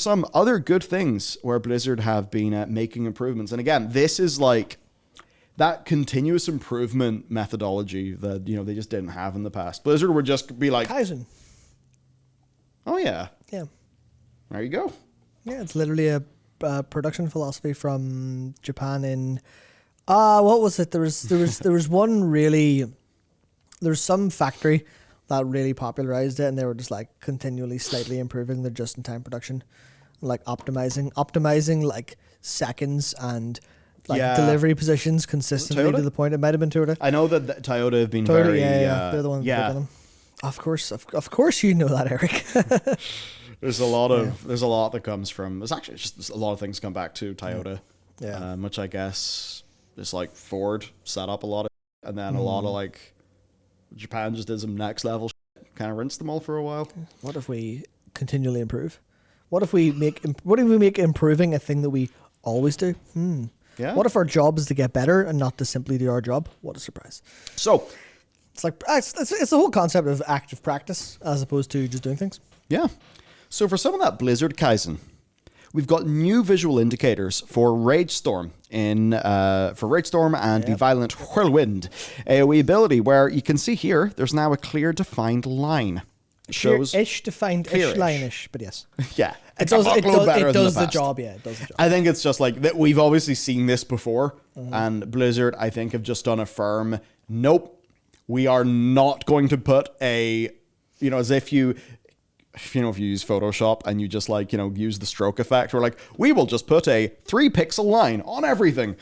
some other good things where Blizzard have been making improvements. And again, this is like that continuous improvement methodology that, you know, they just didn't have in the past. Blizzard would just be like... Kaizen. Oh, yeah. Yeah. There you go. Yeah, it's literally a production philosophy from Japan in... what was it? There was one really... There's some factory that really popularized it, and they were just like continually slightly improving their just-in-time production, like optimizing like seconds and like delivery positions consistently to the point. It might have been Toyota. I know that Toyota have been very... they're the ones that did them. Of course you know that, Eric. There's a lot that comes from... There's actually just a lot of things come back to Toyota, which I guess is like Ford set up a lot of, and then a lot of like Japan just did some next level shit, kind of rinsed them all for a while. What if we continually improve? What if we make improving a thing that we always do? Yeah. What if our job is to get better and not to simply do our job? What a surprise. So it's like it's the whole concept of active practice as opposed to just doing things. Yeah. So for some of that Blizzard Kaizen, we've got new visual indicators for Rage Storm and the Violent Whirlwind AoE ability, where you can see here there's now a clear defined line. It shows clear-ish defined-ish line-ish, but yes. Yeah. It does the job, yeah. It does the job. I think it's just like that. We've obviously seen this before, and Blizzard, I think, have just done a firm, nope, we are not going to put a, you know, as if you use Photoshop and you just like, you know, use the stroke effect, we're like, we will just put a 3-pixel line on everything,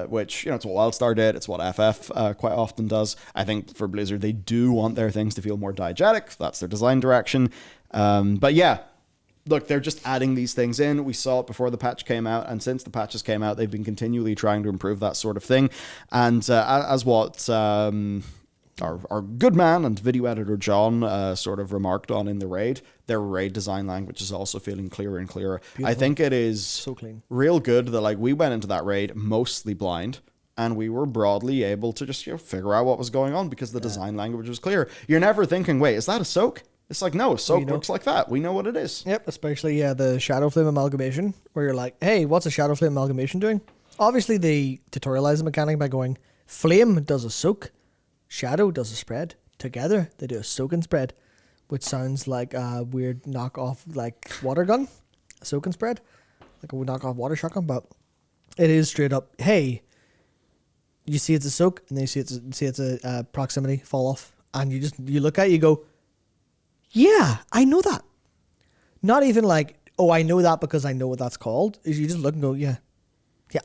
which, you know, it's what WildStar did. It's what FF quite often does. I think for Blizzard, they do want their things to feel more diegetic. That's their design direction. But yeah, look, they're just adding these things in. We saw it before the patch came out, and since the patches came out, they've been continually trying to improve that sort of thing. And as what... Our good man and video editor John sort of remarked on in the raid, their raid design language is also feeling clearer and clearer. Beautiful. I think it is so clean, real good that like we went into that raid mostly blind, and we were broadly able to just, you know, figure out what was going on because the design language was clear. You're never thinking, wait, is that a soak? It's like, no, soak looks like that. We know what it is. Yep, especially the Shadow Flame amalgamation, where you're like, hey, what's a Shadow Flame amalgamation doing? Obviously, they tutorialize the mechanic by going, Flame does a soak, Shadow does a spread. Together, they do a soak and spread, which sounds like a weird knockoff, like water gun, a soak and spread, like a knockoff water shotgun. But it is straight up. Hey, you see it's a soak, and then you see it's a proximity fall off, and you look at it, you go, yeah, I know that. Not even like, oh, I know that because I know what that's called. Is you just look and go, yeah.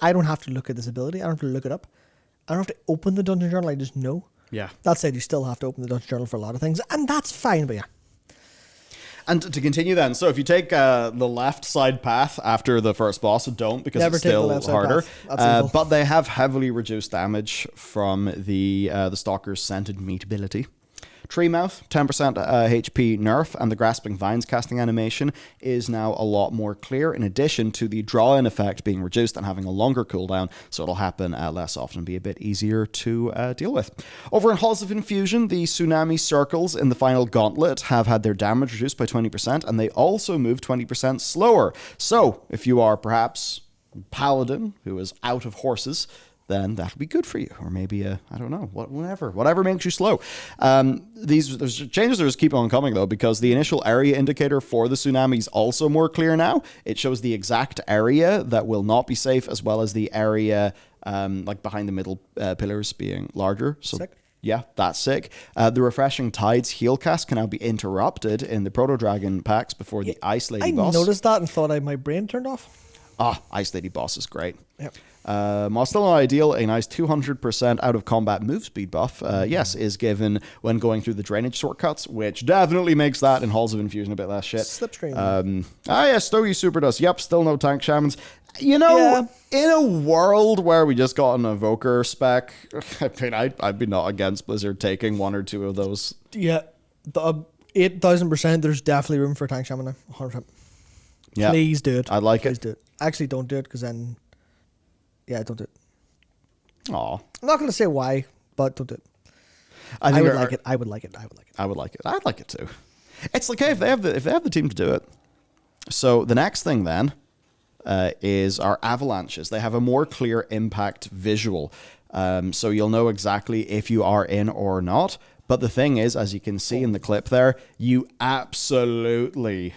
I don't have to look at this ability. I don't have to look it up. I don't have to open the dungeon journal. I just know. Yeah. That said, you still have to open the dungeon journal for a lot of things, and that's fine, but yeah. And to continue then, so if you take the left side path after the first boss, don't, because Never it's still harder. But they have heavily reduced damage from the Stalker's Scented Meat ability. Treemouth, 10% HP nerf, and the Grasping Vines casting animation is now a lot more clear, in addition to the draw-in effect being reduced and having a longer cooldown, so it'll happen less often and be a bit easier to deal with. Over in Halls of Infusion, the Tsunami Circles in the final Gauntlet have had their damage reduced by 20%, and they also move 20% slower. So, if you are perhaps Paladin, who is out of horses, then that'll be good for you. Or maybe, I don't know, whatever makes you slow. There's changes that just keep on coming, though, because the initial area indicator for the tsunami is also more clear now. It shows the exact area that will not be safe, as well as the area like behind the middle pillars being larger. So, sick. Yeah, that's sick. The Refreshing Tides heal cast can now be interrupted in the Proto-Dragon packs before the Ice Lady boss. I noticed that and thought my brain turned off. Ice Lady boss is great. Yep. While still not ideal, a nice 200% out of combat move speed buff, yes, is given when going through the drainage shortcuts, which definitely makes that in Halls of Infusion a bit less shit. Slipstream. Yeah, Stogie Super Dust. Yep, still no tank shamans. You know, in a world where we just got an Evoker spec, I mean, I'd be not against Blizzard taking one or two of those. Yeah, 8,000%, there's definitely room for a tank shaman now, 100%. Yeah. Please do it. I like Please it. do it. Actually, don't do it, because then... Yeah, don't do it. Aw. I'm not going to say why, but don't do it. I would like it. I would like it. I'd like it too. It's like, hey, if they have the team to do it, So the next thing then is our avalanches. They have a more clear impact visual. So you'll know exactly if you are in or not. But the thing is, as you can see in the clip there, you absolutely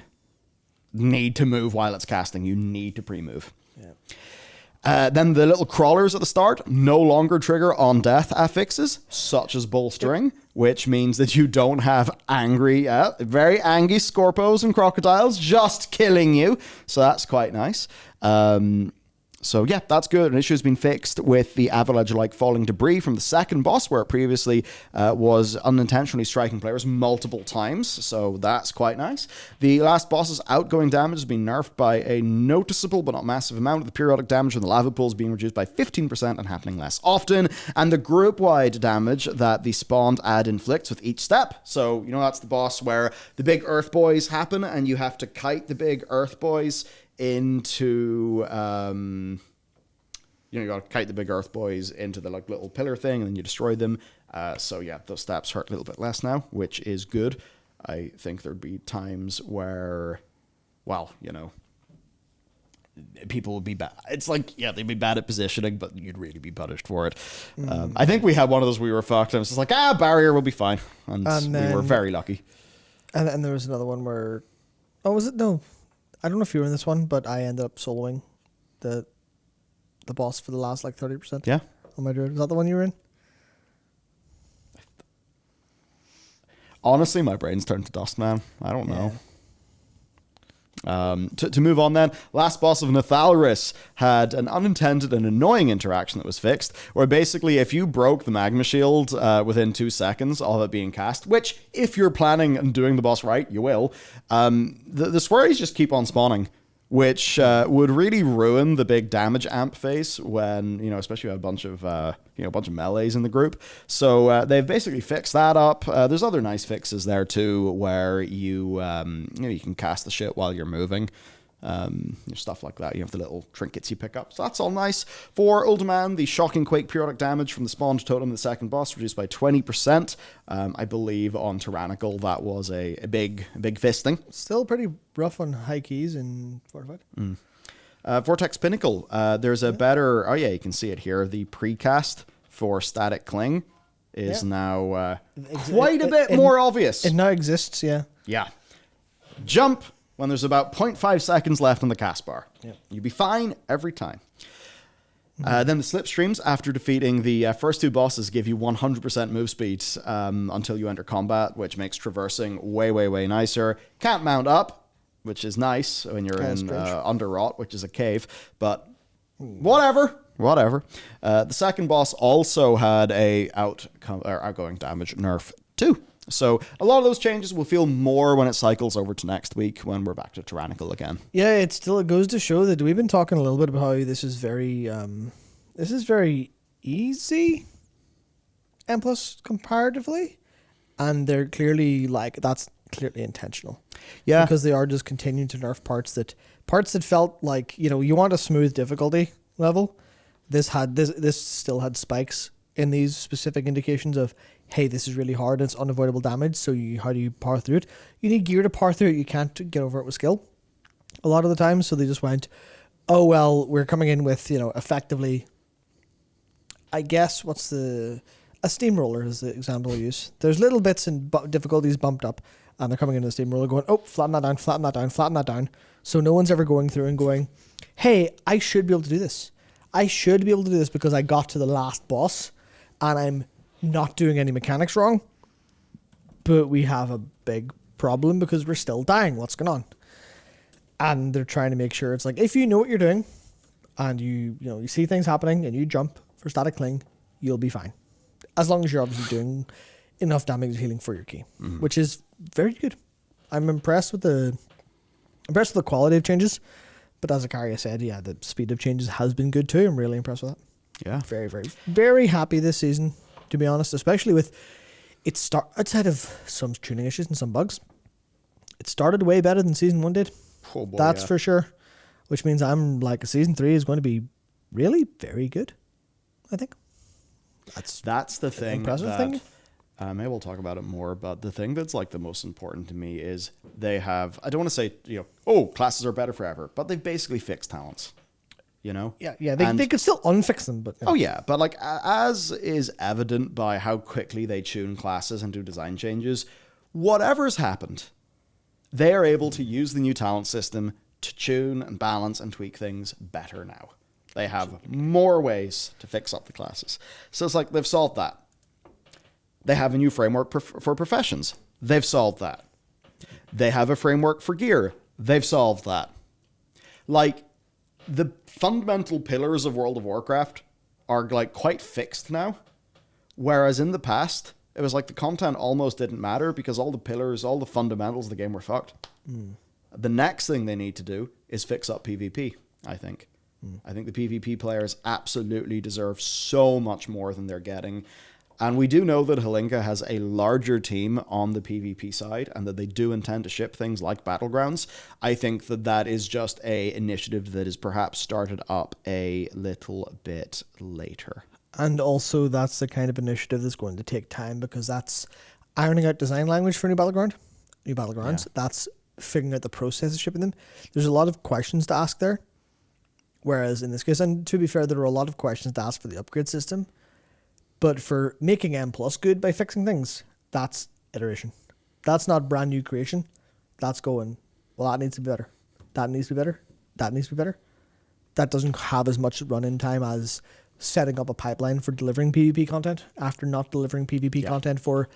need to move while it's casting. You need to pre-move. Yeah. Then the little crawlers at the start no longer trigger on death affixes, such as bolstering, which means that you don't have very angry Scorpos and crocodiles just killing you. So that's quite nice. So yeah, that's good. An issue has been fixed with the avalanche-like falling debris from the second boss, where it previously was unintentionally striking players multiple times. So that's quite nice. The last boss's outgoing damage has been nerfed by a noticeable but not massive amount. The periodic damage from the lava pools being reduced by 15% and happening less often. And the group-wide damage that the spawned ad inflicts with each step. So, that's the boss where the big earth boys happen and you have to kite the big earth boys into you got to kite the big earth boys into the little pillar thing, and then you destroy them. So yeah, those steps hurt a little bit less now, which is good. I think there'd be times where, people would be bad. It's they'd be bad at positioning, but you'd really be punished for it. I think we had one of those, we were fucked, and it was just barrier will be fine, and we were very lucky. And then there was another one where, was it? No, I don't know if you were in this one, but I ended up soloing the boss for the last 30%. Yeah. On my druid. Was that the one you were in? Honestly, my brain's turned to dust, man. I don't know. To move on then, last boss of Nathalris had an unintended and annoying interaction that was fixed, where basically if you broke the magma shield within 2 seconds of it being cast, which if you're planning and doing the boss right, you will, the swearies just keep on spawning, which would really ruin the big damage amp phase when, especially a bunch of melees in the group. So they've basically fixed that up. There's other nice fixes there too, where you can cast the shit while you're moving. Stuff like that. You have the little trinkets you pick up. So that's all nice. For Ultiman, the shocking quake periodic damage from the spawned totem of the second boss reduced by 20%. I believe on Tyrannical that was a big fisting. Still pretty rough on high keys in Fortified. Vortex Pinnacle. There's a better... you can see it here. The precast for Static Cling is now quite a bit more obvious. It now exists, yeah. Yeah. Jump when there's about 0.5 seconds left on the cast bar. Yep. You'll be fine every time. Then the slipstreams, after defeating the first 2 bosses, give you 100% move speed until you enter combat, which makes traversing way, way, way nicer. Can't mount up, which is nice when you're in Underrot, which is a cave, but whatever. The second boss also had a outgoing damage nerf too. So a lot of those changes will feel more when it cycles over to next week when we're back to Tyrannical again. Yeah, it goes to show that we've been talking a little bit about how this is very easy, and plus comparatively, and they're clearly that's clearly intentional. Yeah, because they are just continuing to nerf parts that felt like you want a smooth difficulty level. This still had spikes in these specific indications of, hey, this is really hard and it's unavoidable damage, so how do you power through it? You need gear to power through it. You can't get over it with skill a lot of the time. So they just went, oh, well, we're coming in with, effectively, I guess, a steamroller is the example I use. There's little bits and difficulties bumped up, and they're coming in a steamroller going, oh, flatten that down, flatten that down, flatten that down. So no one's ever going through and going, hey, I should be able to do this. I should be able to do this because I got to the last boss and I'm not doing any mechanics wrong, but we have a big problem because we're still dying. What's going on? And they're trying to make sure it's if you know what you're doing and you see things happening and you jump for Static Cling, you'll be fine. As long as you're obviously doing enough damage and healing for your key, which is very good. I'm impressed with the quality of changes, but as Akaria said, yeah, the speed of changes has been good too. I'm really impressed with that. Yeah. Very, very, very happy this season, to be honest, especially with outside of some tuning issues and some bugs. It started way better than season 1 did. Oh boy, that's for sure. Which means season 3 is going to be really very good, I think. That's the thing. Impressive thing. Maybe we'll talk about it more, but the thing that's like the most important to me is they have, I don't want to say, oh, classes are better forever, but they've basically fixed talents, Yeah, they could still unfix them, but Oh yeah, but like as is evident by how quickly they tune classes and do design changes, whatever's happened, they are able to use the new talent system to tune and balance and tweak things better now. They have more ways to fix up the classes. So it's like they've solved that. They have a new framework for professions. They've solved that. They have a framework for gear. They've solved that. Like, the fundamental pillars of World of Warcraft are like quite fixed now. Whereas in the past, it was like the content almost didn't matter because all the pillars, all the fundamentals of the game were fucked. The next thing they need to do is fix up PvP, I think. I think the PvP players absolutely deserve so much more than they're getting. And we do know that Halinka has a larger team on the PvP side and that they do intend to ship things like Battlegrounds. I think that that is just a initiative that is perhaps started up a little bit later. And also that's the kind of initiative that's going to take time because that's ironing out design language for new Battlegrounds. Yeah. That's figuring out the process of shipping them. There's a lot of questions to ask there. Whereas in this case, and to be fair, there are a lot of questions to ask for the upgrade system. But for making M+ good by fixing things, that's iteration. That's not brand new creation. That's going, well, that needs to be better. That needs to be better. That needs to be better. That doesn't have as much run-in time as setting up a pipeline for delivering PvP content after not delivering PvP content for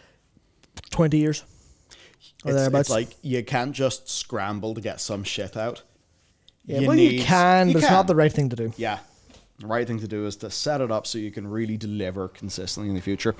20 years. It's like you can't just scramble to get some shit out. Yeah, you can, but it's not the right thing to do. Yeah. The right thing to do is to set it up so you can really deliver consistently in the future.